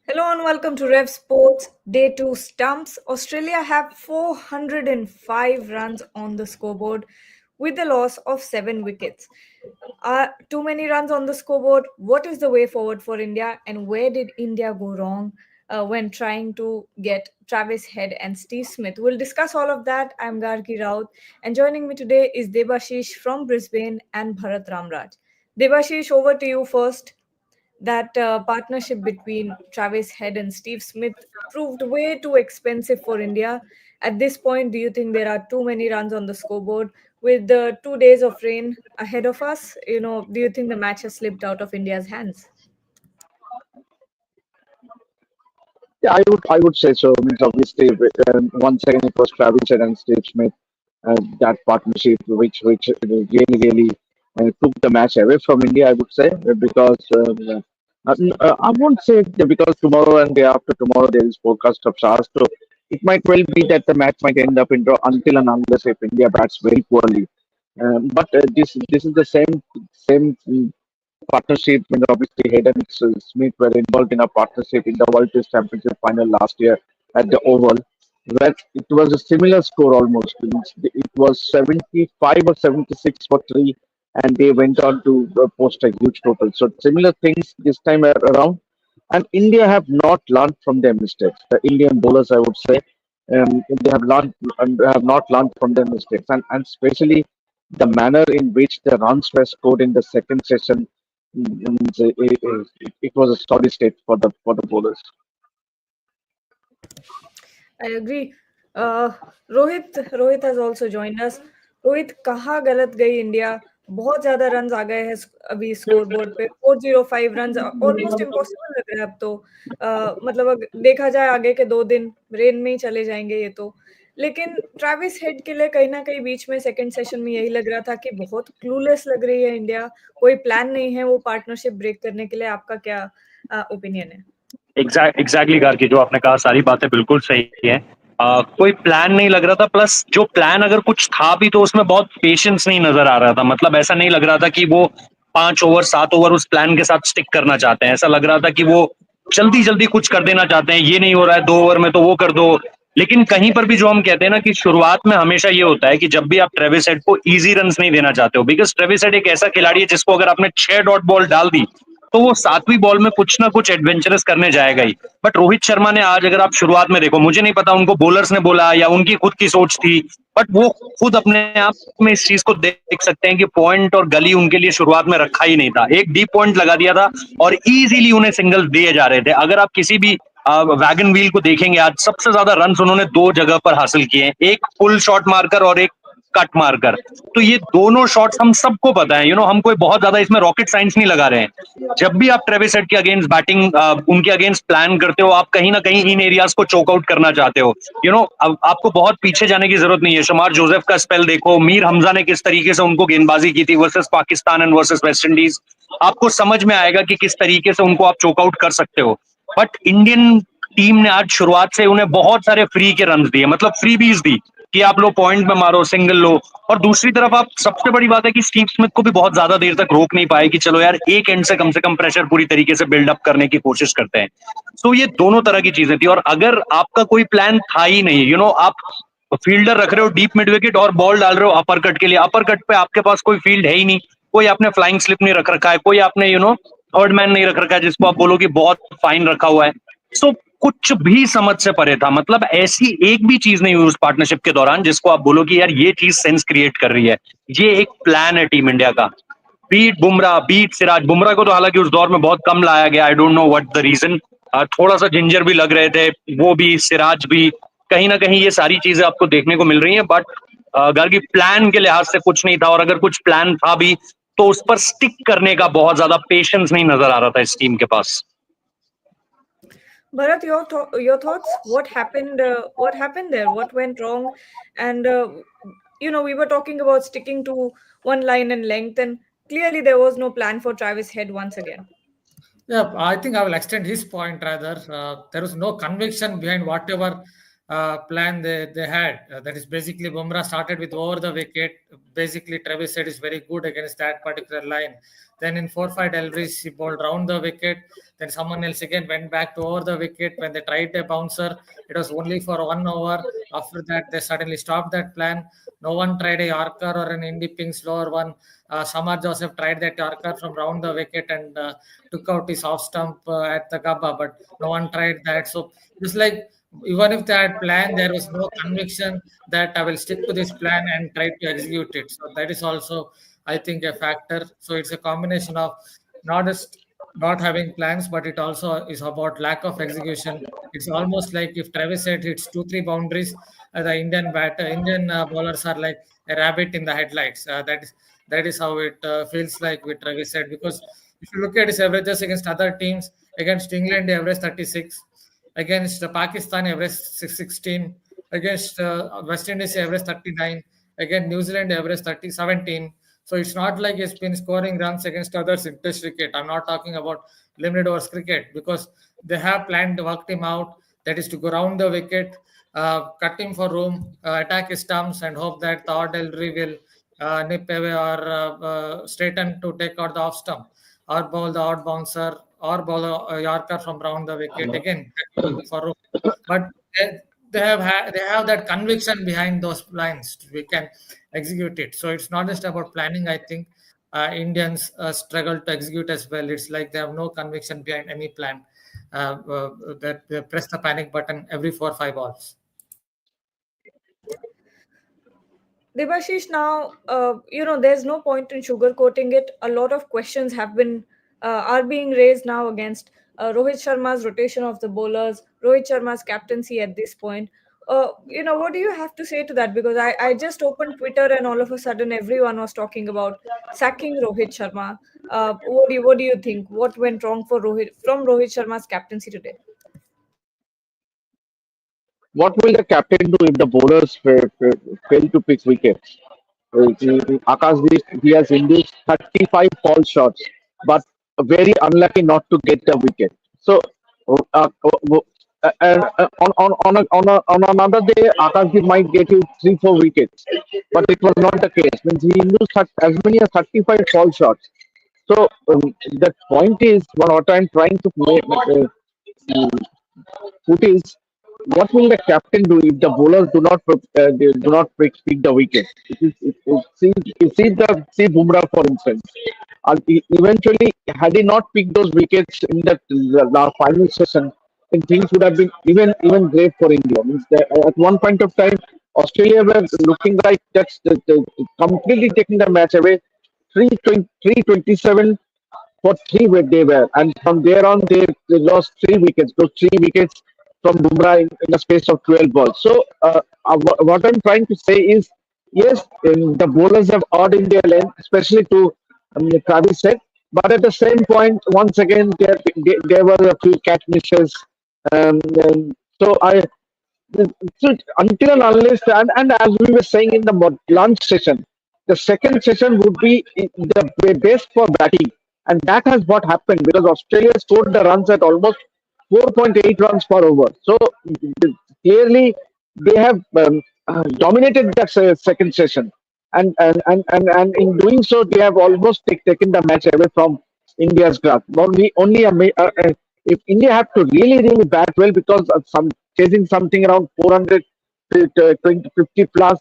Hello and welcome to Rev Sports Day 2 Stumps. Australia have 405 runs on the scoreboard with a loss of 7 wickets. Too many runs on the scoreboard. What is the way forward for India and where did India go wrong when trying to get Travis Head and Steve Smith? We'll discuss all of that. I'm Gargi Raut and joining me today is Debashish from Brisbane and Bharat Ramraj. Debashish, over to you first. That partnership between Travis Head and Steve Smith proved way too expensive for India. At this point, do you think there are too many runs on the scoreboard? With the 2 days of rain ahead of us, do you think the match has slipped out of India's hands? Yeah, I would say so. Means obviously, once again it was Travis and Steve Smith, that partnership which really took the match away from India. I would say because I won't say because tomorrow and day after tomorrow there is forecast of showers, so it might well be that the match might end up in draw until and unless if India bats very poorly. But this is the same partnership. When obviously Hayden and Smith were involved in a partnership in the World Test Championship final last year at the Oval, where it was a similar score almost. It was 75 or 76 for three, and they went on to post a huge total. So similar things this time around, and India have not learned from their mistakes. The Indian bowlers, I would say, they have learned and have not learned from their mistakes, and especially the manner in which the runs were scored in the second session. It was a solid state for the bowlers. I agree. Uh, Rohit has also joined us. Rohit, कहाँ गलत गई India? बहुत ज्यादा runs आ गए हैं अभी score board पे। 405 runs almost impossible लग रहा है अब तो। मतलब देखा जाए आगे के 2 दिन रेन में ही चले जाएंगे ये तो। लेकिन ट्रैविस हेड के लिए कहीं ना कहीं बीच में सेकंड सेशन में यही लग रहा था कि बहुत क्लूलेस लग रही है इंडिया। कोई प्लान नहीं है वो पार्टनरशिप ब्रेक करने के लिए। आपका क्या ओपिनियन है? एग्जैक्टली गार्गी, जो आपने कहा सारी बातें बिल्कुल सही है। कोई प्लान नहीं लग रहा था, प्लस जो प्लान अगर कुछ था भी तो उसमें बहुत पेशेंस नहीं नजर आ रहा था। मतलब ऐसा नहीं लग रहा था कि वो 5 ओवर 7 ओवर उस प्लान के साथ स्टिक करना चाहते हैं। ऐसा लग रहा था कि वो जल्दी जल्दी कुछ कर देना चाहते हैं। ये नहीं हो रहा है 2 ओवर में तो वो कर दो। लेकिन कहीं पर भी जो हम कहते हैं ना कि शुरुआत में हमेशा ये होता है कि जब भी आप ट्रेविस हेड को इजी रन्स नहीं देना चाहते हो, बिकॉज ट्रेविस हेड एक ऐसा खिलाड़ी है जिसको अगर आपने 6 डॉट बॉल डाल दी तो वो 7वीं बॉल में कुछ ना कुछ एडवेंचरस करने जाएगा ही। बट रोहित शर्मा ने आज, अगर आप शुरुआत में देखो, मुझे नहीं पता उनको बॉलर्स ने बोला या उनकी खुद की सोच थी, बट वो खुद अपने आप में इस चीज को देख सकते हैं कि पॉइंट और गली उनके लिए शुरुआत में रखा ही नहीं था। एक डीप पॉइंट लगा दिया था और इजीली उन्हें सिंगल दिए जा रहे थे। अगर आप किसी भी वैगन व्हील को देखेंगे, आज सबसे ज्यादा रन उन्होंने 2 जगह पर हासिल किए, एक फुल शॉट मारकर और एक कट मारकर। तो ये दोनों शॉट्स हम सबको पता है, हम कोई बहुत ज्यादा इसमें रॉकेट साइंस नहीं लगा रहे हैं। जब भी आप ट्रेविस हेड के अगेंस्ट बैटिंग उनके अगेंस्ट प्लान करते हो, आप कहीं ना कहीं इन एरियाज को चोक आउट करना चाहते हो। अब आपको बहुत पीछे जाने की जरूरत नहीं है। शमार जोसेफ का स्पेल देखो, मीर हमजा ने किस तरीके से उनको गेंदबाजी की थी versus Pakistan and versus West Indies. आपको समझ में आएगा कि किस तरीके से उनको आप चोक आउट कर सकते हो। बट इंडियन टीम ने आज शुरुआत से उन्हें बहुत सारे फ्री के रन दिए, मतलब फ्री बीज दी कि आप लो पॉइंट में मारो, सिंगल लो। और दूसरी तरफ आप, सबसे बड़ी बात है कि स्टीव स्मिथ को भी बहुत ज्यादा देर तक रोक नहीं पाए कि चलो यार एक एंड से कम प्रेशर पूरी तरीके से बिल्डअप करने की कोशिश करते हैं। सो ये दोनों तरह की चीजें थी। और अगर आपका कोई प्लान था ही नहीं, आप फील्डर रख रहे हो डीप मिड विकेट और बॉल डाल रहे हो अपर कट के लिए, अपर कट पे आपके पास कोई फील्ड है ही नहीं, कोई आपने फ्लाइंग स्लिप नहीं रख रखा है, कोई आपने थर्ड मैन नहीं रख रखा है जिसको आप बोलो कि बहुत फाइन रखा हुआ है। सो कुछ भी समझ से परे था। मतलब ऐसी एक भी चीज नहीं हुई उस पार्टनरशिप के दौरान जिसको आप बोलो कि यार ये चीज सेंस क्रिएट कर रही है। ये एक प्लान है टीम इंडिया का। Beat Bumrah, beat Siraj. बुमराह को तो हालांकि उस दौर में बहुत कम लाया गया, I don't know what the reason. थोड़ा सा जिंजर भी लग रहे थे वो भी, सिराज भी। कहीं ना कहीं ये सारी चीजें आपको देखने को मिल रही है। बट घर की प्लान के लिहाज से कुछ नहीं था, और अगर कुछ प्लान था भी तो उस पर स्टिक करने का बहुत ज्यादा पेशेंस नहीं नजर आ रहा था इस टीम के पास। Bharat, your thoughts? What happened? What happened there? What went wrong? And we were talking about sticking to one line and length, and clearly there was no plan for Travis Head once again. Yeah, I think I will extend his point rather. There was no conviction behind whatever plan they had. That is basically Bumrah started with over the wicket. Basically, Travis said is very good against that particular line. Then in 4-5 deliveries, he bowled round the wicket. Then someone else again went back to over the wicket. When they tried a bouncer, it was only for 1 over. After that, they suddenly stopped that plan. No one tried a Yorker or an Indy ping slower one. Samar Joseph tried that Yorker from round the wicket and took out his off stump at the Gabba, but no one tried that. So it's like even if they had planned, there was no conviction that I will stick to this plan and try to execute it. So that is also, I think, a factor. So it's a combination of not just not having plans, but it also is about lack of execution. It's almost like if Travis said it's 2-3 boundaries, the Indian bowlers are like a rabbit in the headlights. That is how it feels like with Travis said. Because if you look at his averages against other teams, against England, he averaged 36. Against Pakistan, average 16. Against West Indies, average 39. Against New Zealand, average 17. So it's not like he's been scoring runs against others in Test cricket. I'm not talking about limited overs cricket because they have planned to work him out. That is to go round the wicket, cut him for room, attack his stumps, and hope that the odd delivery will nip away or straighten to take out the off stump, or bowl the odd bouncer, or bowl a Yorker from round the wicket. Again, for room. But they have that conviction behind those lines. We can execute it. So it's not just about planning. I think Indians struggle to execute as well. It's like they have no conviction behind any plan. That they press the panic button every 4 or 5 balls. Debashish, now there's no point in sugarcoating it. A lot of questions are being raised now against Rohit Sharma's rotation of the bowlers, Rohit Sharma's captaincy at this point. What do you have to say to that? Because I just opened Twitter and all of a sudden everyone was talking about sacking Rohit Sharma. What do you think? What went wrong from Rohit Sharma's captaincy today? What will the captain do if the bowlers fail to pick wickets? Akashdeep, he has induced 35 fall shots, but very unlucky not to get the wicket. So, on another day, Akashdeep might get you 3-4 wickets, but it was not the case. Means he induced as many as 35 fall shots. So, the point is, what I'm trying to put is, what will the captain do if the bowlers do not pick the wicket? See Bumrah for instance. Eventually, had he not picked those wickets in the final session, then things would have been even great for India. Means that at one point of time, Australia were looking like that's completely taking the match away. 327 for three they were, and from there on they lost 3 wickets. Those 3 wickets from Bumrah in the space of 12 balls. So what I'm trying to say is, yes, the bowlers have odd in their length, especially to Travis said. But at the same point, once again, there were a few catch misses. So so until and unless, and as we were saying in the lunch session, the second session would be the best for batting, and that has what happened because Australia scored the runs at almost 4.8 runs per over. So clearly they have dominated that second session, and in doing so, they have almost taken the match away from India's grasp. If India have to really bat well because of some chasing something around 400 to 20, 50 plus,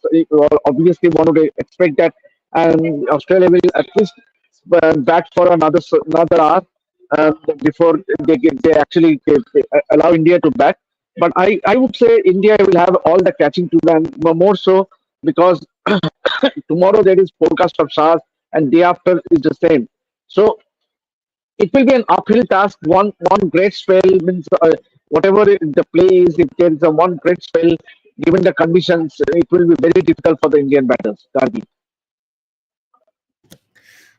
obviously one would expect that, and Australia will at least bat for another hour before they actually allow India to bat. But I would say India will have all the catching to them, more so because tomorrow there is forecast of showers and day after is the same. So it will be an uphill task. One great spell means whatever the play is, if there is a one great spell, given the conditions, it will be very difficult for the Indian batters. Darby.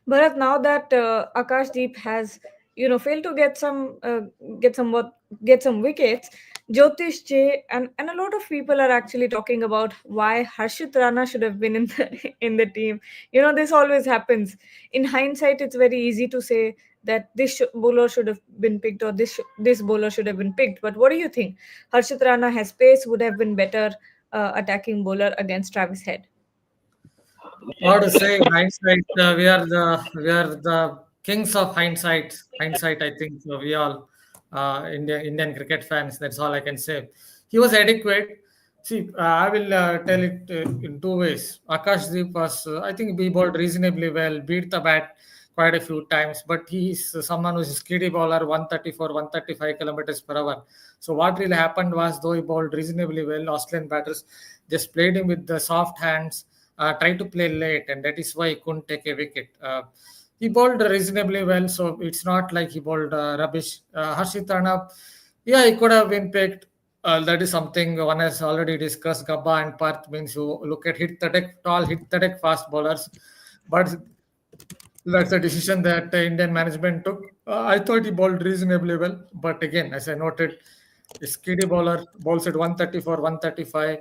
Bharat, now that Akashdeep has failed to get some wickets, Jyotish J and a lot of people are actually talking about why Harshit Rana should have been in the team. This always happens. In hindsight, it's very easy to say that bowler should have been picked, or this bowler should have been picked. But what do you think? Harshit Rana has pace, would have been better attacking bowler against Travis Head. How to say hindsight? We are the kings of hindsight. Hindsight, I think we all Indian cricket fans. That's all I can say. He was adequate. See, I will tell it in two ways. Akashdeep was, I think, he bowled reasonably well, beat the bat quite a few times, but he's someone who's a steady bowler, 134, 135 kilometers per hour. So what really happened was, though he bowled reasonably well, Australian batters just played him with the soft hands, tried to play late, and that is why he couldn't take a wicket. He bowled reasonably well, so it's not like he bowled rubbish. Harshit Rana, yeah, he could have been picked. That is something one has already discussed. Gabba and Parth means you look at hit the deck tall, hit the deck fast bowlers, but that's a decision that the Indian management took. I thought he bowled reasonably well, but again, as I noted, a skiddy bowler bowls at 134, 135.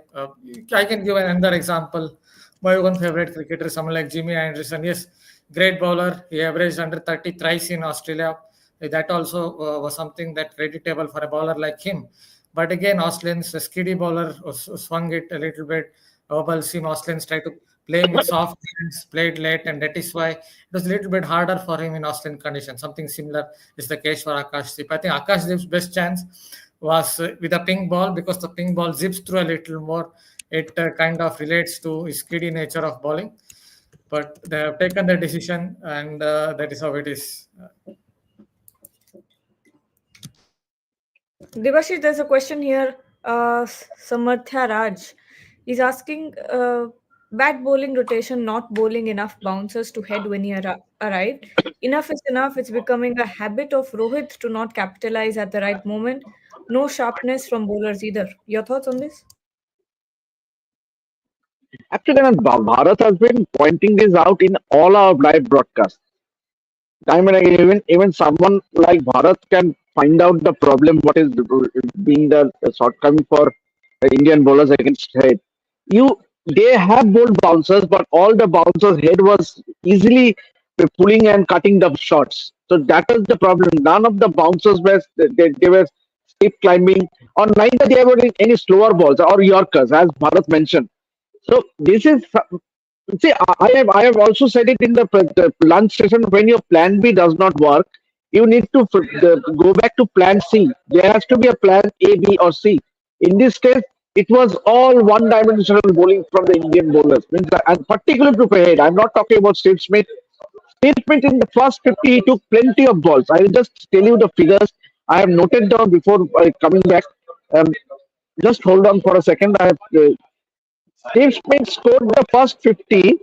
I can give another example. My own favorite cricketer, someone like Jimmy Anderson. Yes, great bowler. He averaged under 30 thrice in Australia. That also was something that creditable for a bowler like him. But again, Australians, a skiddy bowler swung it a little bit. Herbal seam Australians tried to play him with soft hands, played late, and that is why it was a little bit harder for him in Australian conditions. Something similar is the case for Akashdeep. I think Akashdeep's best chance was with a pink ball, because the pink ball zips through a little more. It kind of relates to his skiddy nature of bowling. But they have taken the decision, and that is how it is. Debashish, there's a question here. Samarthya Raj is asking, bat bowling rotation, not bowling enough bouncers to head when he arrived. Enough is enough. It's becoming a habit of Rohit to not capitalize at the right moment. No sharpness from bowlers either. Your thoughts on this? Actually, Bharat has been pointing this out in all our live broadcasts. Time and again, even someone like Bharat can find out the problem, what is being the shortcoming for Indian bowlers against head. You They have bowled bouncers, but all the bouncers' head was easily pulling and cutting the shots. So that is the problem. None of the bouncers were they were steep climbing, or neither they were in any slower balls or Yorkers, as Bharat mentioned. So this is see, I have also said it in the lunch session. When your plan B does not work, you need to go back to plan C. There has to be a plan A, B, or C. In this case, it was all one-dimensional bowling from the Indian bowlers. Means and particularly to Fahid, I'm not talking about Steve Smith. Steve Smith in the first 50, he took plenty of balls. I will just tell you the figures. I have noted down before coming back. Um, just hold on for a second. I have Steve Smith scored the first 50.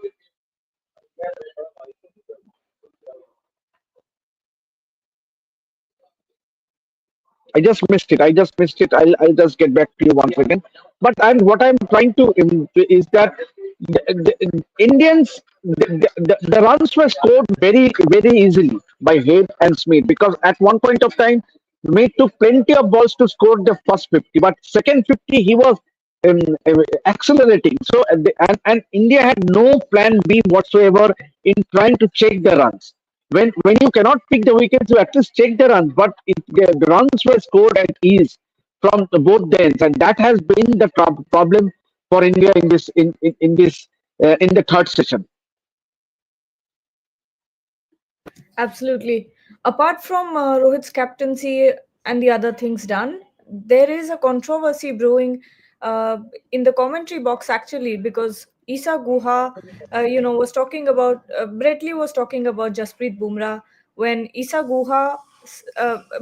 I just missed it. I just missed it. I'll just get back to you once again. But what I'm trying to is that the Indians, the runs were scored very, very easily by Head and Smith, because at one point of time, Smith took plenty of balls to score the first 50, but second 50, he was um, accelerating. So, and India had no plan B whatsoever in trying to check the runs. When you cannot pick the wickets, you at least check the runs. But the runs were scored at ease from both the ends, and that has been the problem for India in the third session. Absolutely. Apart from Rohit's captaincy and the other things done, there is a controversy brewing uh, in the commentary box actually, because Isa Guha, was talking about Brett Lee was talking about Jasprit Bumrah when Isa Guha,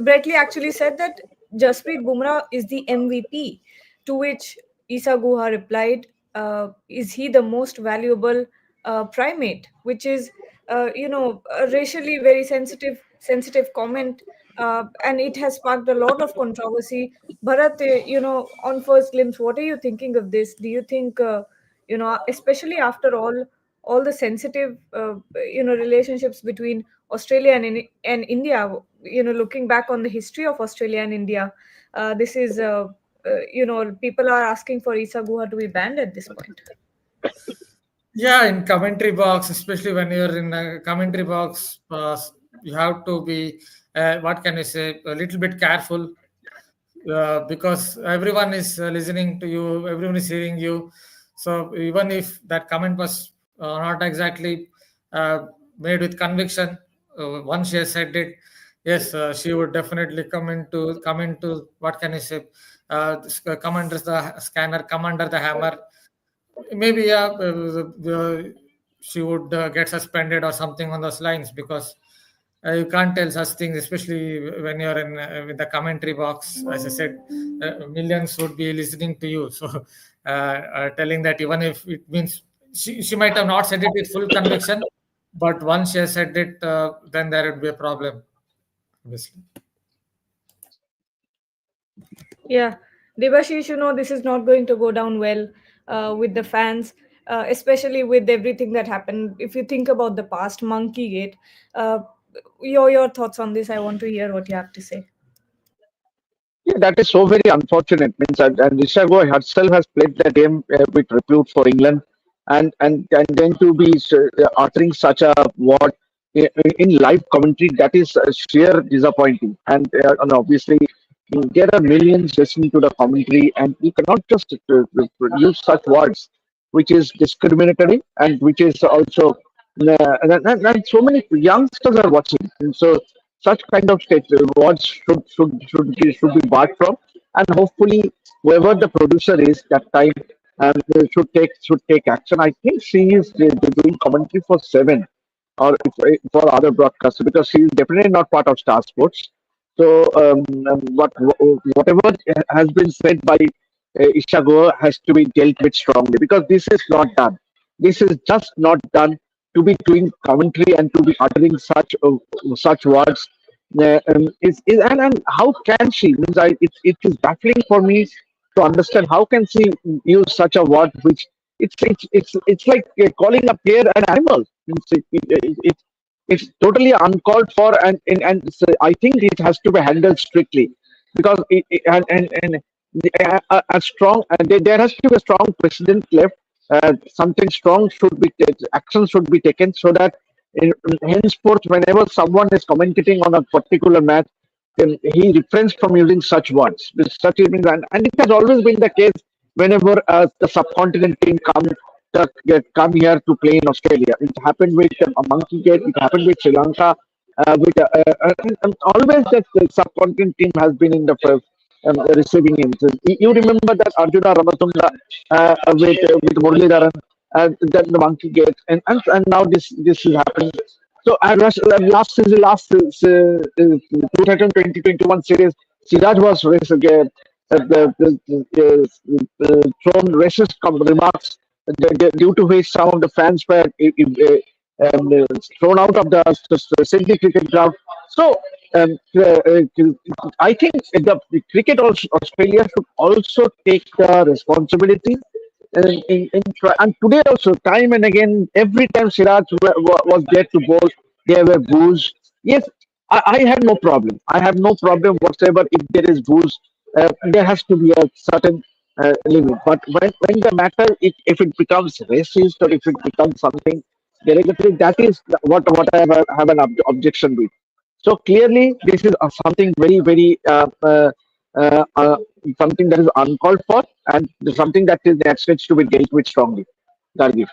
Brett Lee actually said that Jasprit Bumrah is the MVP. To which Isa Guha replied, "Is he the most valuable primate?" Which is a racially very sensitive comment, and it has sparked a lot of controversy. Bharat, on first glimpse, what are you thinking of this? Do you think especially after all the sensitive relationships between Australia and India, looking back on the history of Australia and India, this is people are asking for Isa Guha to be banned at this point. Yeah, in commentary box, especially when you're in a commentary box, you have to be, what can I say, a little bit careful, because everyone is listening to you, everyone is hearing you. So even if that comment was not exactly uh, made with conviction, once she has said it, yes, she would definitely come into what can I say, come under the scanner, come under the hammer. Maybe, yeah, she would get suspended or something on those lines, because you can't tell such things, especially when you're in the commentary box. As I said, millions would be listening to you. So, telling that, even if it means she might have not said it with full conviction, but once she has said it, then there would be a problem, obviously. Yeah, Debashish, this is not going to go down well with the fans, especially with everything that happened. If you think about the past, Monkey Gate, your thoughts on this? I want to hear what you have to say. Yeah, that is so very unfortunate. Means and Rishabh herself has played the game with repute for England, and then to be uttering such a word in live commentary, that is sheer disappointing. And obviously, there are millions listening to the commentary, and you cannot just use such words, which is discriminatory and which is also and so many youngsters are watching, and so such kind of words should be barred from, and hopefully whoever the producer is that time should take action. I think she is doing commentary for Seven or for other broadcasters, because she is definitely not part of Star Sports. So whatever has been said by Isha Goa has to be dealt with strongly, because this is not done. This is just not done to be doing commentary and to be uttering such words. And how can she? Means it is baffling for me to understand how can she use such a word which it's like calling a player an animal. It's totally uncalled for, and so I think it has to be handled strictly, because a strong there has to be a strong precedent left. Something strong should be action should be taken, so that henceforth, whenever someone is commentating on a particular match, then he refrains from using such words. And it has always been the case whenever the subcontinent team come here to play in Australia. It happened with Monkey Gate. It happened with Sri Lanka. And always the subcontinent team has been in the receiving end. So you remember that Arjuna Ramatunda with Muralidharan, then the Monkey Gate, and now this is happening. So I was last season, 2020-21 series, Siraj was thrown racist remarks, due to which some of the fans were thrown out of the Sydney cricket ground. So I think the cricket Australia should also take the responsibility. And today also, time and again, every time Siraj was there to bowl, there were boos. Yes, I have no problem. I have no problem whatsoever if there is booze. There has to be a certain limit. But when the matter, if it becomes racist or if it becomes something derogatory, that is what I have an objection with. So clearly, this is something very, very something that is uncalled for, and something that needs to be dealt with strongly. Gargi.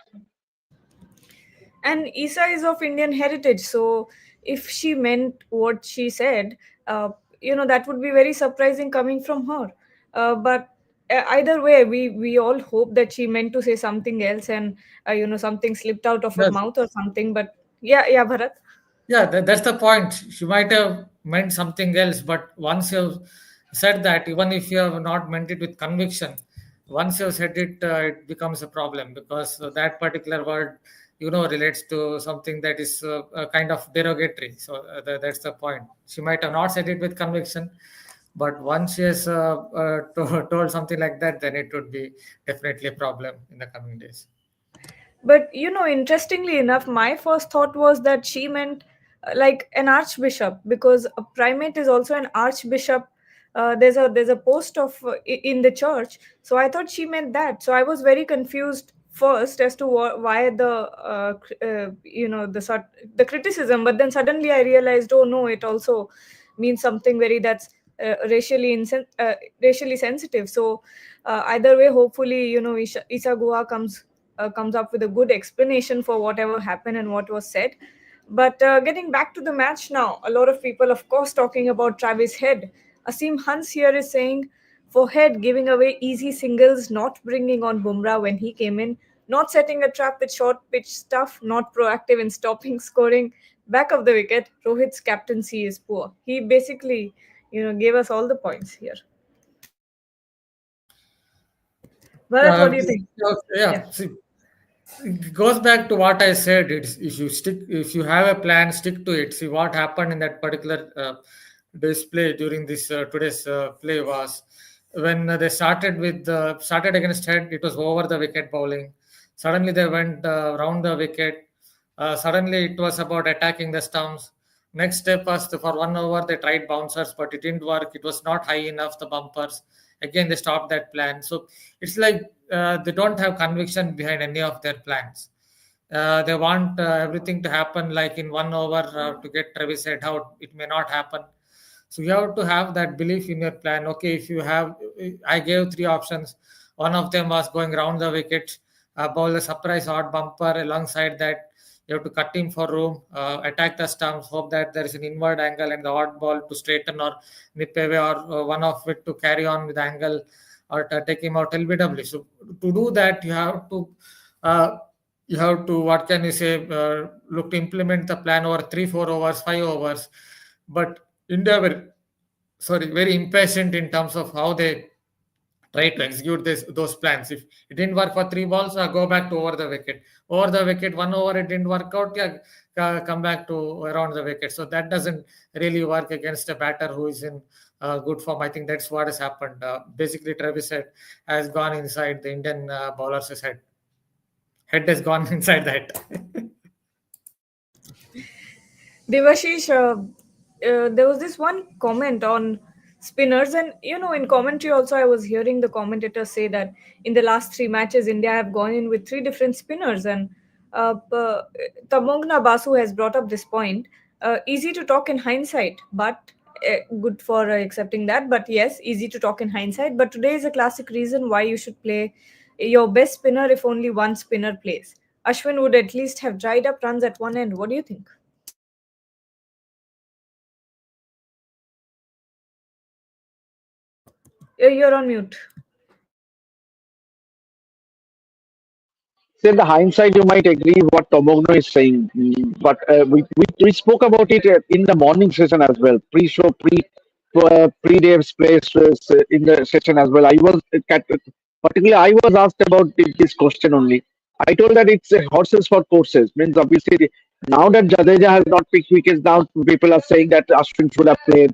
And Isa is of Indian heritage, so if she meant what she said, that would be very surprising coming from her. But either way, we all hope that she meant to say something else, and something slipped out of her Yes. mouth or something. But yeah, Bharat. Yeah, that's the point. She might have meant something else, but once you've said that, even if you have not meant it with conviction, once you've said it, it becomes a problem, because that particular word, relates to something that is kind of derogatory. So that's the point. She might have not said it with conviction, but once she has told something like that, then it would be definitely a problem in the coming days. But interestingly enough, my first thought was that she meant like an archbishop, because a primate is also an archbishop. There's a post of in the church, so I thought she meant that. So I was very confused first as to why the criticism, but then suddenly I realized, oh no, it also means something very that's racially sensitive. So either way, hopefully, Isa Guha comes up with a good explanation for whatever happened and what was said. But getting back to the match now, a lot of people, of course, talking about Travis Head. Asim Hans here is saying, for Head, giving away easy singles, not bringing on Bumrah when he came in, not setting a trap with short pitch stuff, not proactive in stopping scoring. Back of the wicket, Rohit's captaincy is poor. He basically, gave us all the points here. Bharat, what do you think? Yeah, see, it goes back to what I said. It's if you have a plan, stick to it. See what happened in that particular display during this today's play was when they started against Head. It was over the wicket bowling. Suddenly they went round the wicket. Suddenly it was about attacking the stumps. Next step was for 1 over they tried bouncers, but it didn't work. It was not high enough, the bumpers. Again, they stopped that plan. So it's like they don't have conviction behind any of their plans. They want everything to happen like in 1 over to get Travis Head out. It may not happen. So you have to have that belief in your plan. Okay, if you have, I gave three options. One of them was going round the wicket, bowl a surprise odd bumper. Alongside that, you have to cut him for room, attack the stumps, hope that there is an inward angle and the odd ball to straighten or nip away, or one of it to carry on with angle or to take him out LBW. So to do that, you have to what can you say? Look to implement the plan over 3, 4 overs, 5 overs. But India were very impatient in terms of how they try to execute those plans. If it didn't work for 3 balls, go back to over the wicket. Over the wicket, 1 over it didn't work out, come back to around the wicket. So that doesn't really work against a batter who is in good form. I think that's what has happened. Basically, Travis Head has gone inside the Indian bowlers' head. Head has gone inside the head. Devashish, there was this one comment on spinners, and in commentary also, I was hearing the commentators say that in the last 3 matches, India have gone in with 3 different spinners, and Tamongna Basu has brought up this point. Easy to talk in hindsight, but good for accepting that. But yes, easy to talk in hindsight. But today is a classic reason why you should play your best spinner if only one spinner plays. Ashwin would at least have dried up runs at one end. What do you think? You're on mute. Say the hindsight, you might agree what Tomogno is saying, but we spoke about it in the morning session as well, pre-show, pre-Dave's place in the session as well. Particularly I was asked about this question only. I told that it's horses for courses. Means obviously now that Jadeja has not picked wickets, now people are saying that Ashwin should have played,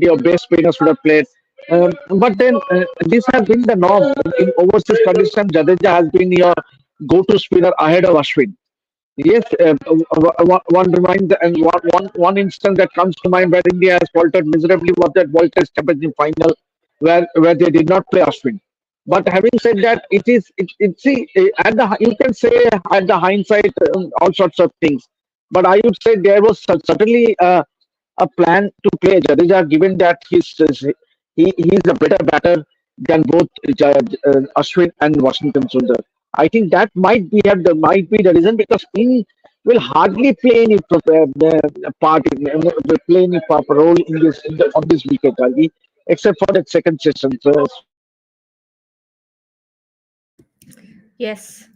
your best spinners should have played. But then this has been the norm in overseas condition. Jadeja has been your go-to spinner ahead of Ashwin. Yes, one reminder and one instance that comes to mind where India has faltered miserably was that World Test Championship final where they did not play Ashwin. But having said that, see at the you can say at the hindsight all sorts of things. But I would say there was certainly a plan to play Jadeja, given that he's a better batter than both Ashwin and Washington Sundar. I think that might be the reason, because he will hardly play any play any proper role on this wicket, Gargi, except for that second session. So, Yes.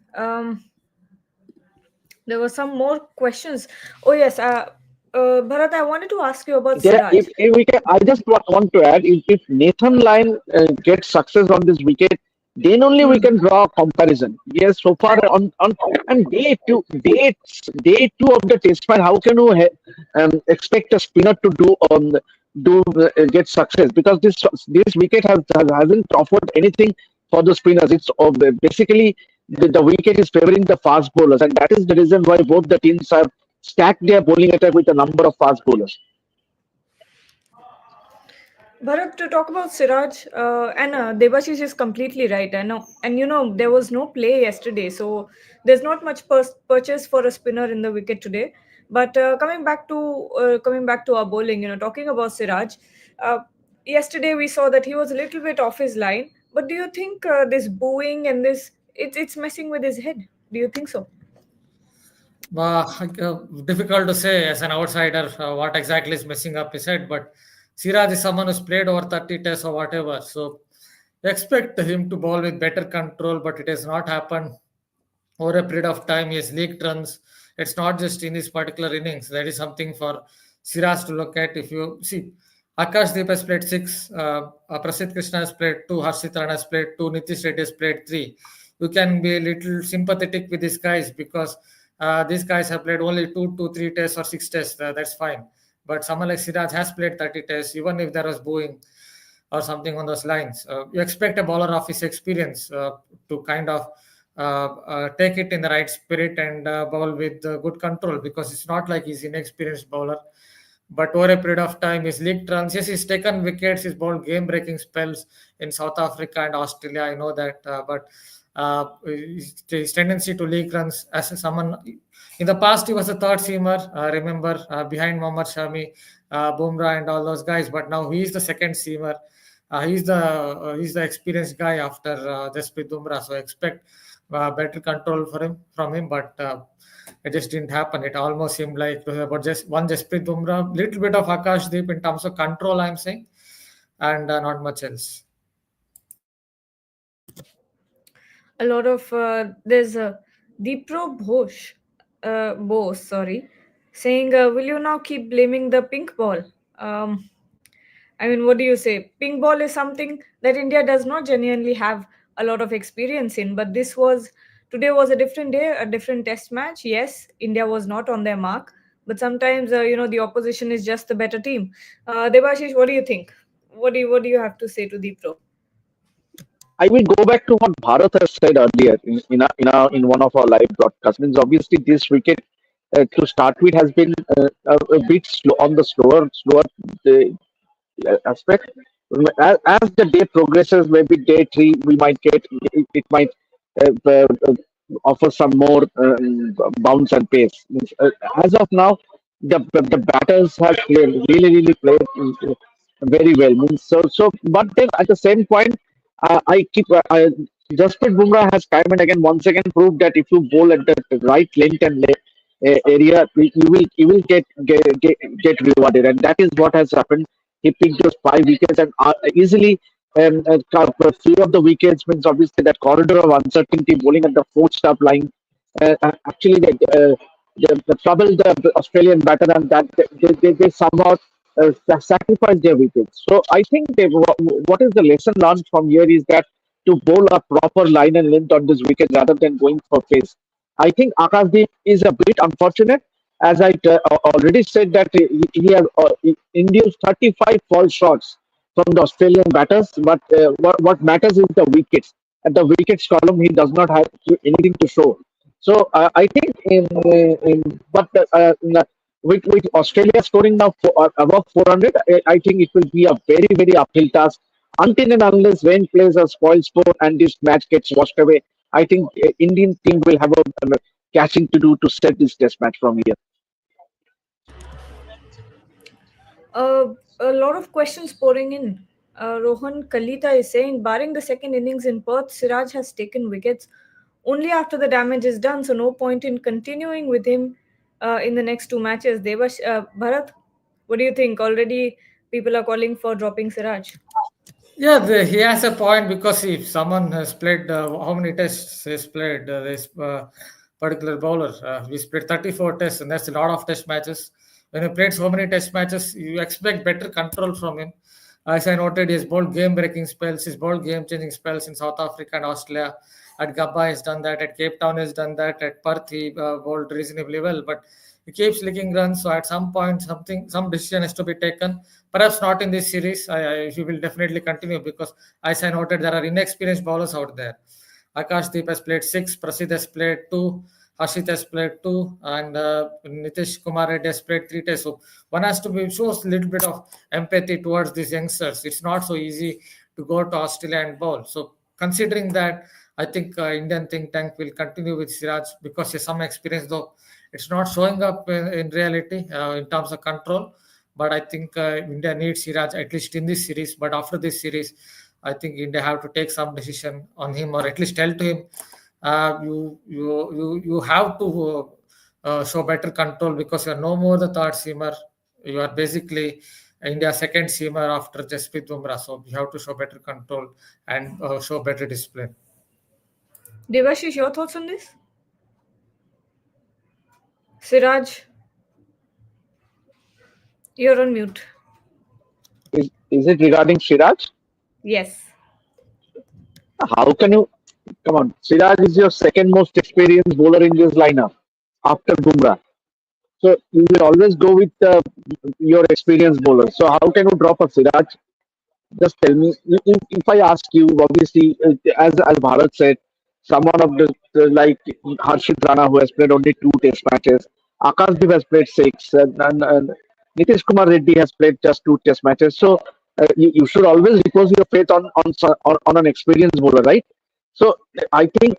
There were some more questions. Oh yes, Bharat, I wanted to ask you about yeah, Siraj. if we can, I just want to add, if Nathan Lyon gets success on this wicket, then only we can draw a comparison. Yes, so far on and day two of the test match, how can you expect a spinner to get success? Because this wicket hasn't offered anything for the spinners. It's basically the wicket is favoring the fast bowlers, and that is the reason why both the teams have stacked their bowling attack with a number of fast bowlers. Bharat, to talk about Siraj, and Debashish is completely right. I know, and there was no play yesterday, so there's not much purchase for a spinner in the wicket today. But coming back to our bowling, talking about Siraj, uh, yesterday we saw that he was a little bit off his line. But do you think this booing and this it's messing with his head? Do you think so? Difficult to say as an outsider what exactly is messing up his head, but Siraj is someone who's played over 30 tests or whatever, so expect him to bowl with better control, but it has not happened over a period of time. He has leaked runs. It's not just in this particular innings. That is something for Siraj to look at. If you see, Akash Deep has played six, Prasidh Krishna has played two, Harshit Rana has played two, Nitish Reddy has played three. You can be a little sympathetic with these guys because these guys have played only 2 to 3 tests or 6 tests. That's fine. But someone like Siraj has played 30 tests, even if there was booing or something on those lines. You expect a bowler of his experience to kind of take it in the right spirit and bowl with good control, because it's not like he's inexperienced bowler. But over a period of time, his league runs, yes, he's taken wickets, he's bowled game-breaking spells in South Africa and Australia. I know that, but his tendency to league runs as someone in the past, he was a third seamer. Remember, behind Mohammad Shami, Bumrah, and all those guys. But now he's the second seamer. He's the experienced guy after Jasprit Bumrah. So expect better control from him, but it just didn't happen. It almost seemed like it was about just one Jasprit Bumrah, little bit of Akash Deep in terms of control, I'm saying, and not much else. A lot of there's a Dipro Bose, sorry, saying, "Will you now keep blaming the pink ball?" Um, I mean, what do you say? Pink ball is something that India does not genuinely have a lot of experience in, but today was a different day, a different test match. Yes, India was not on their mark, but sometimes the opposition is just the better team. Debashish, what do you think? What do you have to say to Dipro? I will go back to what Bharat has said earlier in one of our live broadcasts. Means obviously this wicket to start with has been a bit slow on the slower aspect. As the day progresses, maybe day three, we might it might offer some more bounce and pace. As of now, the batters have really played very well. But then at the same point, I keep Jasprit Bumrah has time and again once again proved that if you bowl at the right length and area, you will get rewarded, and that is what has happened. He picked those 5 wickets and easily a few of the wickets means obviously that corridor of uncertainty bowling at the fourth stop line actually the trouble the Australian batter and that they somehow sacrifice their wickets. So I think what is the lesson learned from here is that to bowl a proper line and length on this wicket rather than going for pace. I think Akashdeep is a bit unfortunate, as I already said that he has induced 35 false shots from the Australian batters. But what matters is the wickets. At the wickets column, he does not have anything to show. So I think with Australia scoring now above 400, I think it will be a very uphill task until and unless rain plays a spoil sport and this match gets washed away. I think Indian team will have a catching to do to set this test match from here. A lot of questions pouring in. Rohan Kalita is saying, barring the second innings in Perth, Siraj has taken wickets only after the damage is done, so no point in continuing with him in the next two matches. Bharat, what do you think? Already people are calling for dropping Siraj. Yeah, he has a point, because if someone has played how many tests he's played, this particular bowler, he's played 34 tests, and that's a lot of test matches. When he played so many test matches, you expect better control from him. As I noted, he's bowled game-breaking spells, he's bowled game-changing spells in South Africa and Australia. At Gabba, he's done that. At Cape Town, he's done that. At Perth, he bowled reasonably well, but he keeps leaking runs. So at some point, some decision has to be taken. Perhaps not in this series. He will definitely continue, because, as I noted, there are inexperienced bowlers out there. Akash Deep has played six, Prasidh has played two, Harshit has played 2, and Nitish Kumar Reddy has played 3 tests. So one has to be shows a little bit of empathy towards these youngsters. It's not so easy to go to Australia and bowl. So considering that, I think Indian think tank will continue with Siraj because he has some experience, though it's not showing up in reality in terms of control. But I think India needs Siraj at least in this series. But after this series, I think India have to take some decision on him, or at least tell to him, you have to show better control because you are no more the third seamer. You are basically India's second seamer after Jasprit Bumrah. So you have to show better control and show better discipline. Devashish, your thoughts on this? Siraj, you're on mute. Is it regarding Siraj? Yes. How can you come on? Siraj is your second most experienced bowler in this lineup after Bumrah. So you will always go with your experienced bowler. So how can you drop a Siraj? Just tell me. If I ask you, obviously, as Bharat said, someone of the like Harshit Rana who has played only 2 test matches, Akashdeep has played 6, and Nitish Kumar Reddy has played just 2 test matches. So you should always repose your faith on an experienced bowler, right? So I think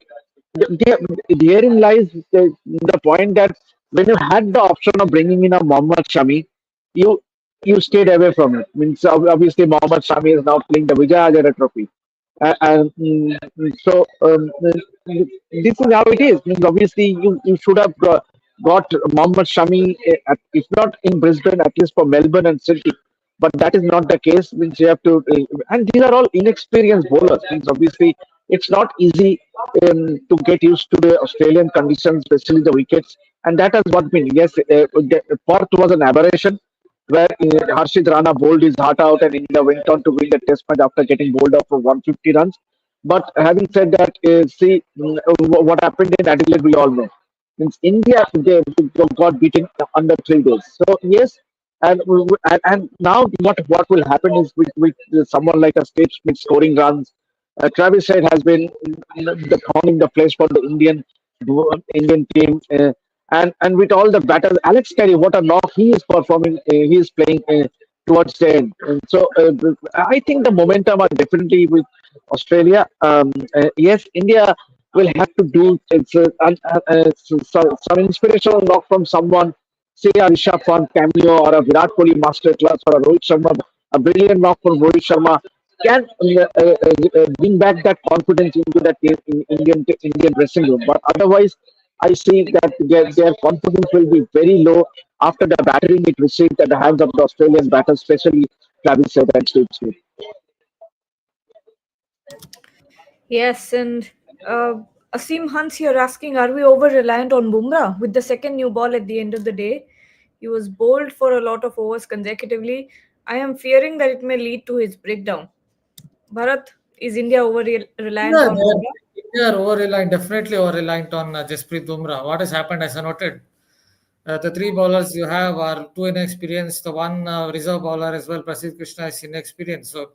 therein lies the point that when you had the option of bringing in a Mohammad Shami, you you stayed away from it. Means obviously Mohammad Shami is now playing the Vijay Hazare Trophy, so this is how it is. Means obviously you should have got Mohammad Shami, if not in Brisbane, at least for Melbourne and Sydney. But that is not the case. Means you have to, and these are all inexperienced bowlers. Means obviously it's not easy to get used to the Australian conditions, especially the wickets, and that has what been. Yes, Perth was an aberration where Harshit Rana bowled his heart out and India went on to win the test match after getting bowled out for 150 runs. But having said that, see what happened in Adelaide, we all know. Means India they got beaten under 3 days. So yes, and now what will happen is with someone like a Steve Smith scoring runs. Travis Head has been the thorn in the flesh for the Indian team. And with all the batters, Alex Carey, what a knock he is performing. He is playing towards the end. And so I think the momentum are definitely with Australia. Yes, India will have to do some inspirational knock from someone, say a Rishabh Pant cameo or a Virat Kohli masterclass or a Rohit Sharma, a brilliant knock from Rohit Sharma can bring back that confidence into that Indian dressing room. But otherwise, I see that their confidence will be very low after the battering it received at the hands of the Australian batters, especially Travis Head and Steve Smith. Yes, and Asim Hans here asking, are we over reliant on Bumrah with the second new ball at the end of the day? He was bowled for a lot of overs consecutively. I am fearing that it may lead to his breakdown. Bharat, is India over reliant Yeah, on Bumrah? they are over reliant, definitely over reliant on Jasprit Bumrah. What has happened, as I noted, the 3 bowlers you have are 2 inexperienced. The one reserve bowler as well, Prasidh Krishna, is inexperienced. So,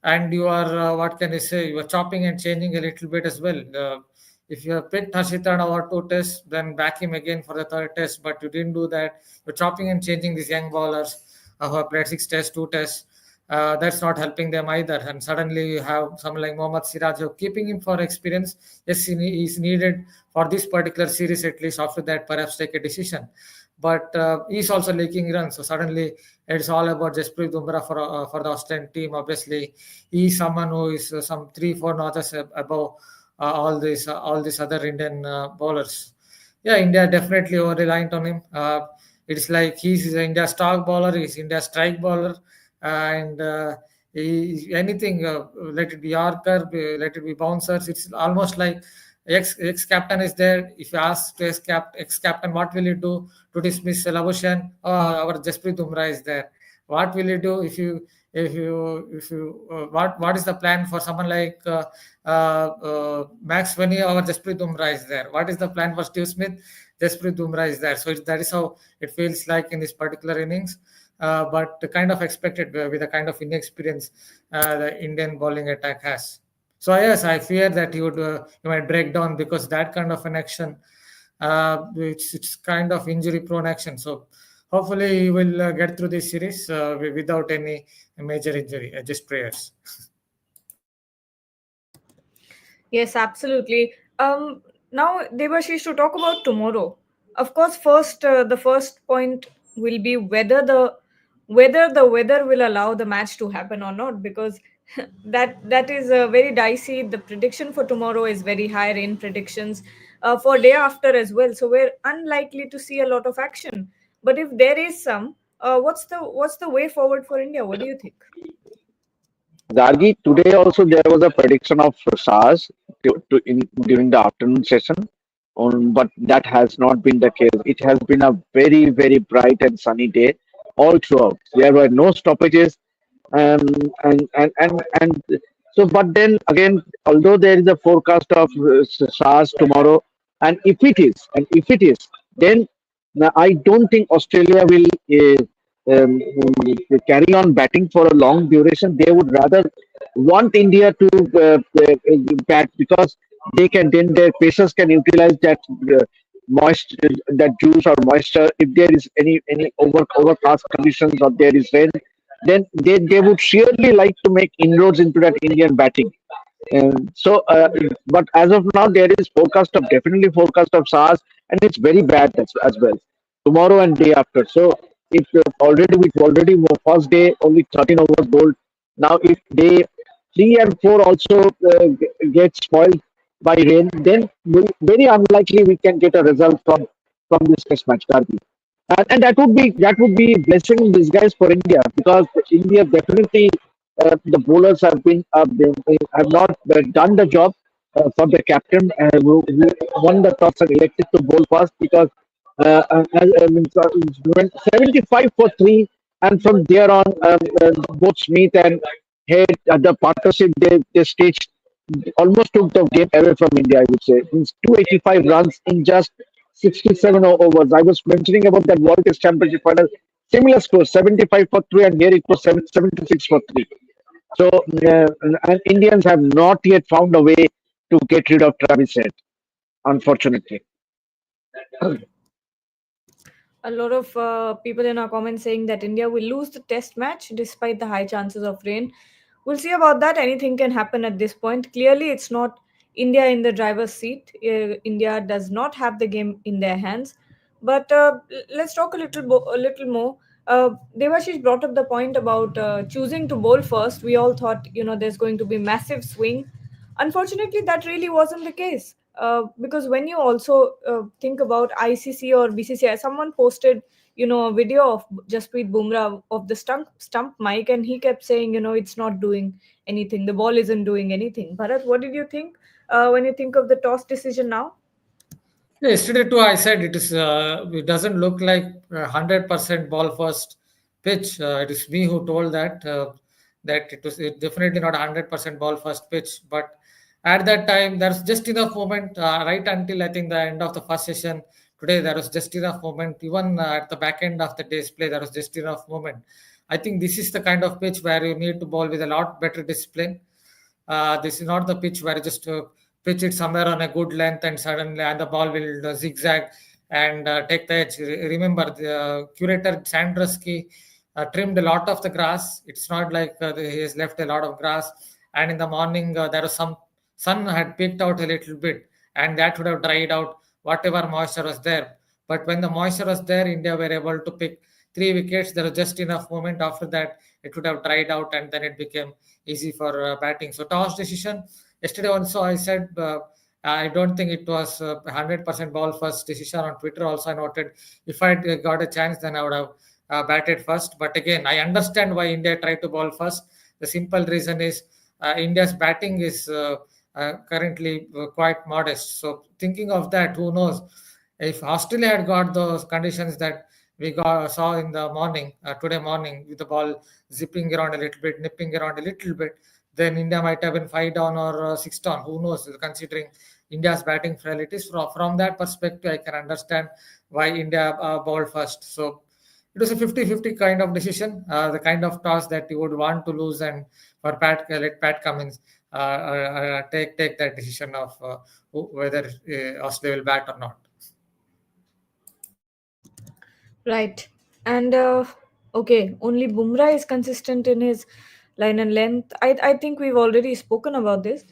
and you are what can I say? You are chopping and changing a little bit as well. If you have picked Harshit Rana over 2 tests, then back him again for the third test. But you didn't do that. You're chopping and changing these young bowlers who have played 6 tests, 2 tests. That's not helping them either. And suddenly you have someone like Mohammad Siraj, you're keeping him for experience. Yes, he is needed for this particular series at least. After that, perhaps take a decision. But he's also leaking runs. So suddenly it's all about Jasprit Bumrah for the Australian team. Obviously, he's someone who is some 3-4 notches above all these other Indian bowlers. Yeah, India definitely over reliant on him. It's like he's India's star bowler, he's India's strike bowler, and anything, let it be Yorker, let it be bouncers. It's almost like ex captain is there. If you ask to ex captain, what will you do to dismiss Labuschagne? Oh, our Jasprit Bumrah is there. What will you do if you what is the plan for someone like Max Vinny or Jasprit Bumrah is there? What is the plan for Steve Smith? Jasprit Bumrah is there. So that is how it feels like in this particular innings. But kind of expected with the kind of inexperience the Indian bowling attack has. So yes, I fear that he might break down because that kind of an action It's kind of injury prone action. So hopefully he will get through this series without any major injury. Just prayers. Yes, absolutely. Now, Debashish, to talk about tomorrow. Of course, the first point will be whether the weather will allow the match to happen or not, because that is very dicey. The prediction for tomorrow is very high, rain predictions for day after as well. So we're unlikely to see a lot of action. But if there is some, what's the way forward for India? What do you think? Gargi, today also there was a prediction of SARS during the afternoon session, but that has not been the case. It has been a very, very bright and sunny day all throughout. There were no stoppages, um, and so. But then again, although there is a forecast of SARS tomorrow, and if it is, then I don't think Australia will carry on batting for a long duration. They would rather want India to bat because they can then their pacers can utilize that moisture, that juice or moisture. If there is any overcast conditions or there is rain, then they would surely like to make inroads into that Indian batting. But as of now, there is definitely forecast of SARS, and it's very bad as well. Tomorrow and day after. So if already first day only 13 overs bowled. Now if day 3 and 4 also get spoiled by rain, then very unlikely we can get a result from this test match, Karthi. And that would be blessing in disguise for India, because India definitely the bowlers have not done the job for the captain who won the toss and elected to bowl first, because I mean, so it went 75 for three, and from there on, both Smith and Head, the partnership they staged almost took the game away from India, I would say. It's 285 runs in just 67 overs. I was mentioning about that World Test Championship final. Similar score, 75 for 3, and here it was 76 for 3. So, and Indians have not yet found a way to get rid of Travis Head, unfortunately. A lot of people in our comments saying that India will lose the test match despite the high chances of rain. We'll see about that. Anything can happen at this point. Clearly, it's not India in the driver's seat. India does not have the game in their hands. But let's talk a little more. Devashish brought up the point about choosing to bowl first. We all thought, there's going to be massive swing. Unfortunately, that really wasn't the case. Because when you also think about ICC or BCCI, someone posted, a video of Jasprit Bumrah of the stump mic, and he kept saying, it's not doing anything. The ball isn't doing anything. Bharat, what did you think when you think of the toss decision now? Yeah, yesterday too, I said it is. It doesn't look like 100% ball first pitch. It is me who told that it definitely not 100% ball first pitch. But at that time, there's just enough moment. Right until I think the end of the first session today, there was just enough moment. Even at the back end of the day's play, there was just enough moment. I think this is the kind of pitch where you need to bowl with a lot better discipline. This is not the pitch where you just pitch it somewhere on a good length and suddenly and the ball will zigzag and take the edge. Remember, the curator Sandrusky trimmed a lot of the grass. It's not like he has left a lot of grass. And in the morning, there was some sun had peeked out a little bit, and that would have dried out whatever moisture was there. But when the moisture was there, India were able to pick 3 wickets. There was just enough moment. After that, it would have dried out, and then it became easy for batting. So toss decision yesterday also I said I don't think it was 100% ball first decision. On Twitter also I noted if I got a chance then I would have batted first. But again, I understand why India tried to ball first. The simple reason is India's batting is currently quite modest. So thinking of that, who knows if Australia had got those conditions that saw in the morning, today morning, with the ball zipping around a little bit, nipping around a little bit, then India might have been 5 down or 6 down. Who knows? Considering India's batting frailties, from that perspective, I can understand why India bowled first. So it was a 50-50 kind of decision, the kind of toss that you would want to lose, and for let Pat Cummins take that decision of whether Australia will bat or not. Right. And okay, only Bumrah is consistent in his line and length. I think we've already spoken about this.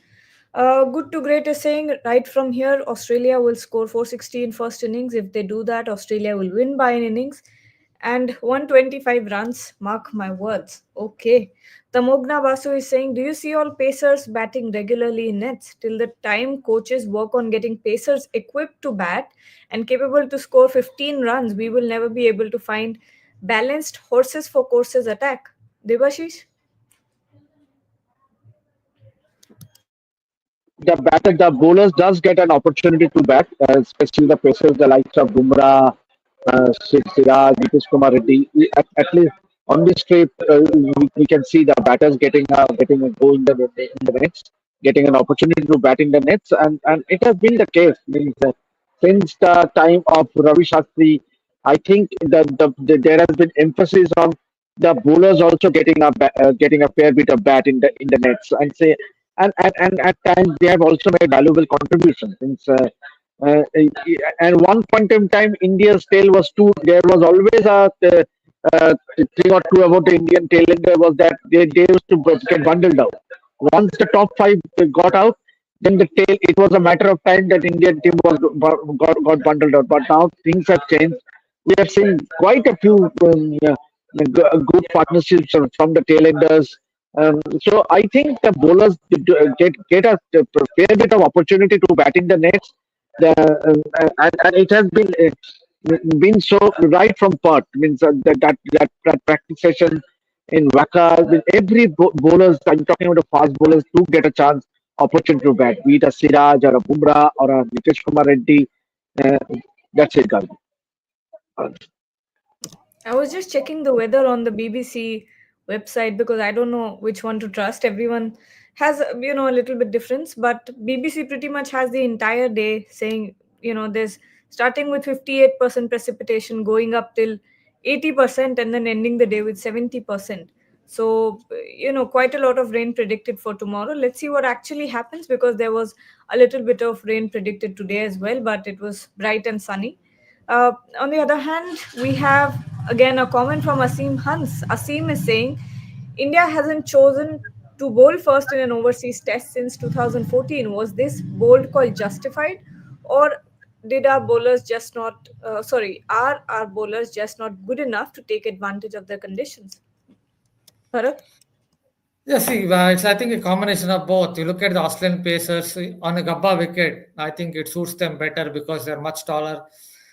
Good to great is saying right from here, Australia will score 460 in first innings. If they do that, Australia will win by an innings and 125 runs. Mark my words. Okay. Tamogna Basu is saying, do you see all pacers batting regularly in nets? Till the time coaches work on getting pacers equipped to bat and capable to score 15 runs, we will never be able to find balanced horses for courses attack. Devashish? The bowlers does get an opportunity to bat, especially the pacers, the likes of Bumrah, Siraj, Nitish Kumar Reddy. At least on this trip, we can see the batters getting a go in the nets, getting an opportunity to bat in the nets, and it has been the case. Means, since the time of Ravi Shastri, I think there has been emphasis on the bowlers also getting a fair bit of bat in the nets, and at times they have also made valuable contributions. Since and one point in time, India's tail was too. There was always thing or two about the Indian tail ender was that they used to get bundled out. Once the top five got out, then the tail. It was a matter of time that Indian team got bundled out. But now things have changed. We have seen quite a few good partnerships from the tail enders. So I think the bowlers get a fair bit of opportunity to bat in the nets, and it has been so right from part. Means that practice session in Waka, with every bowlers. I'm talking about the fast bowlers do get a chance opportunity to bat, be it a Siraj or a Bumrah or a Nitish Kumar Reddy. Uh, that's it, Gargi. I was just checking the weather on the BBC website because I don't know which one to trust. Everyone has, a little bit difference, but BBC pretty much has the entire day saying, there's starting with 58% precipitation, going up till 80%, and then ending the day with 70%. So, quite a lot of rain predicted for tomorrow. Let's see what actually happens because there was a little bit of rain predicted today as well, but it was bright and sunny. On the other hand, we have again a comment from Asim Hans. Asim is saying India hasn't chosen to bowl first in an overseas test since 2014. Was this bold call justified, or did our bowlers just not? Are our bowlers just not good enough to take advantage of the conditions? Bharat? Yeah, see, it's I think a combination of both. You look at the Australian Pacers on a Gabba wicket. I think it suits them better because they're much taller,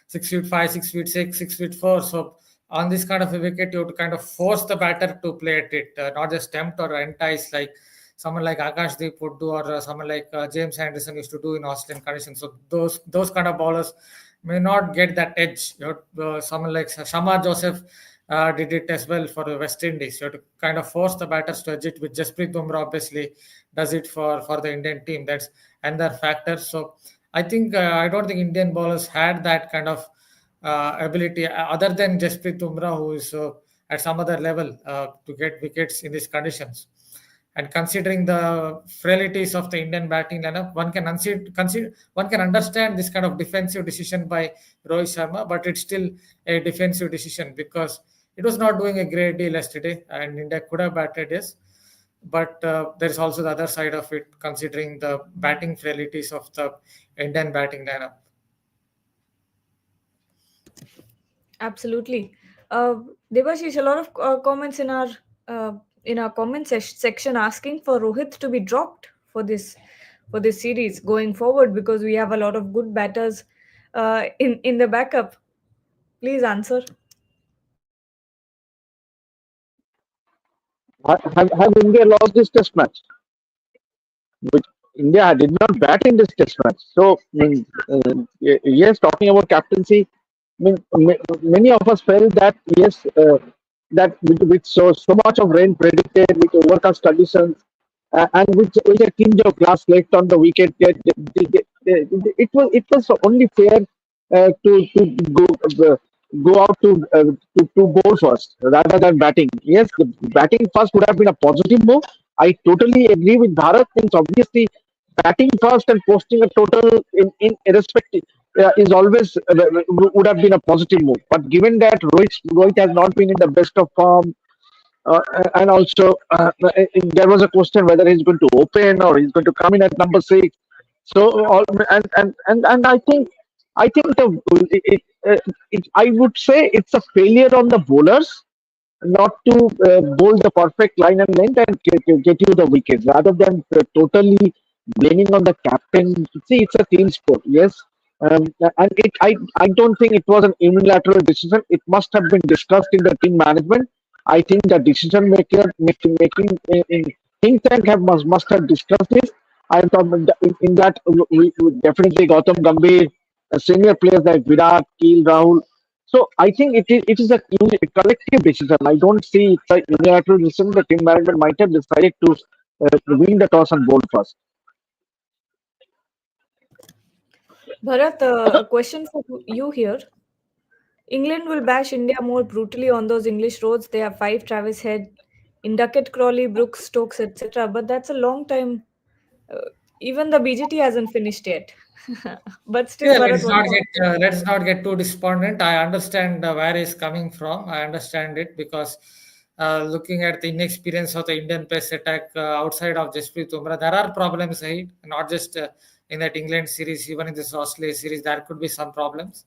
6 feet 5, 6 feet 6, 6 feet 4. So on this kind of a wicket, you have to kind of force the batter to play at it, not just tempt or entice like someone like Akashdeep would do, or someone like James Anderson used to do in Australian conditions. So those kind of bowlers may not get that edge. Someone like Shamar Joseph did it as well for the West Indies. You have to kind of force the batters to edge it, with Jasprit Bumrah obviously does it for the Indian team. That's another factor. So I don't think Indian bowlers had that kind of ability other than Jasprit Bumrah, who is at some other level to get wickets in these conditions. And considering the frailties of the Indian batting lineup, one can understand this kind of defensive decision by Rohit Sharma, but it's still a defensive decision because it was not doing a great deal yesterday, and India could have batted, yes. But there is also the other side of it, considering the batting frailties of the Indian batting lineup. Absolutely. Uh, Devashish, a lot of comments in our section asking for Rohit to be dropped for this series going forward because we have a lot of good batters in the backup. Please answer. Have India lost this test match? Which India did not bat in this test match. So, yes, talking about captaincy, many of us felt that yes, that with so much of rain predicted, with overcast conditions, and with a tinge of glass left on the wicket, it was only fair to go out to bowl first rather than batting. Yes, the batting first would have been a positive move. I totally agree with Bharat. Means obviously batting first and posting a total in irrespective is always would have been a positive move. But given that Rohit has not been in the best of form, and also there was a question whether he's going to open or he's going to come in at number six. So and I think I would say it's a failure on the bowlers not to bowl the perfect line and length and get you the wickets rather than totally blaming on the captain. See, it's a team sport, yes. And I don't think it was an unilateral decision. It must have been discussed in the team management. I think the decision making in think tank must have discussed this. I thought in that we definitely Gautam Gambhir, senior players like Virat, Keel, Rahul. So I think it is a collective decision. I don't see it's a unilateral decision. The team management might have decided to win the toss and bowl first. Bharat, a question for you here. England will bash India more brutally on those English roads. They have five Travis Head, Inducket, Crawley, Brooks, Stokes, etc. But that's a long time. Uh, Even the BGT hasn't finished yet. But still, Yeah, Bharat, what about? let's not get too despondent. I understand where he's coming from. I understand it because looking at the inexperience of the Indian pace attack outside of Jasprit Bumrah, there are problems ahead. Not just in that England series, even in this Australia series, there could be some problems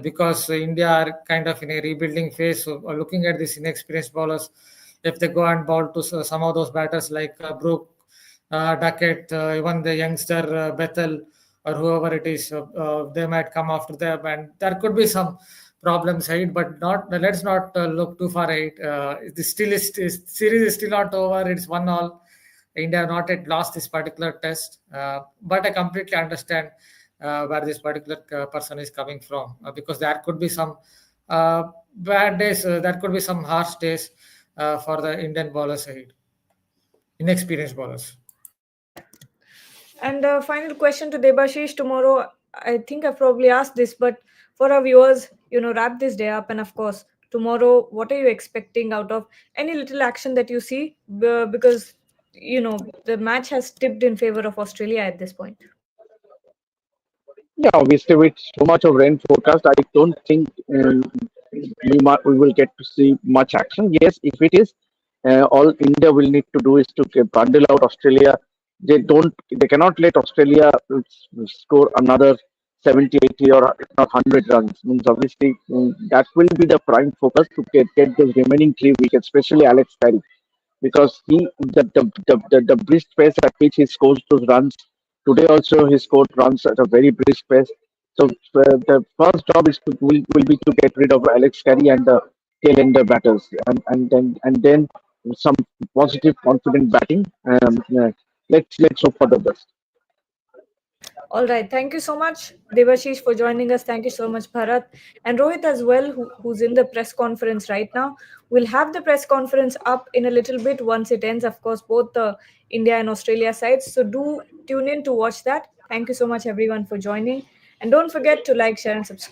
because India are kind of in a rebuilding phase. So, looking at these inexperienced bowlers, if they go and bowl to some of those batters like Brook, Duckett, even the youngster Bethel or whoever it is, they might come after them, and there could be some problems ahead. But not let's not look too far ahead. Series is still not over. It's 1-1. India have not yet lost this particular test, but I completely understand where this particular person is coming from because there could be some bad days. There could be some harsh days for the Indian bowlers ahead, inexperienced bowlers. And final question to Debashish tomorrow. I think I've probably asked this, but for our viewers, wrap this day up. And of course, tomorrow, what are you expecting out of any little action that you see? Because, the match has tipped in favor of Australia at this point. Yeah, obviously with so much of rain forecast, I don't think we will get to see much action. Yes, if it is, all India will need to do is to bundle out Australia. They cannot let Australia score another 70, 80, or if not 100 runs. Means obviously that will be the prime focus to get those remaining three wickets, especially Alex Carey because the brisk pace at which he scores those runs. Today also he scored runs at a very brisk pace. So the first job will be to get rid of Alex Carey and the tail ender batters, and then some positive, confident batting. Let's hope for the best. All right. Thank you so much, Devashish, for joining us. Thank you so much, Bharat. And Rohit as well, who's in the press conference right now. We'll have the press conference up in a little bit once it ends, of course, both the India and Australia sides. So do tune in to watch that. Thank you so much, everyone, for joining. And don't forget to like, share, and subscribe.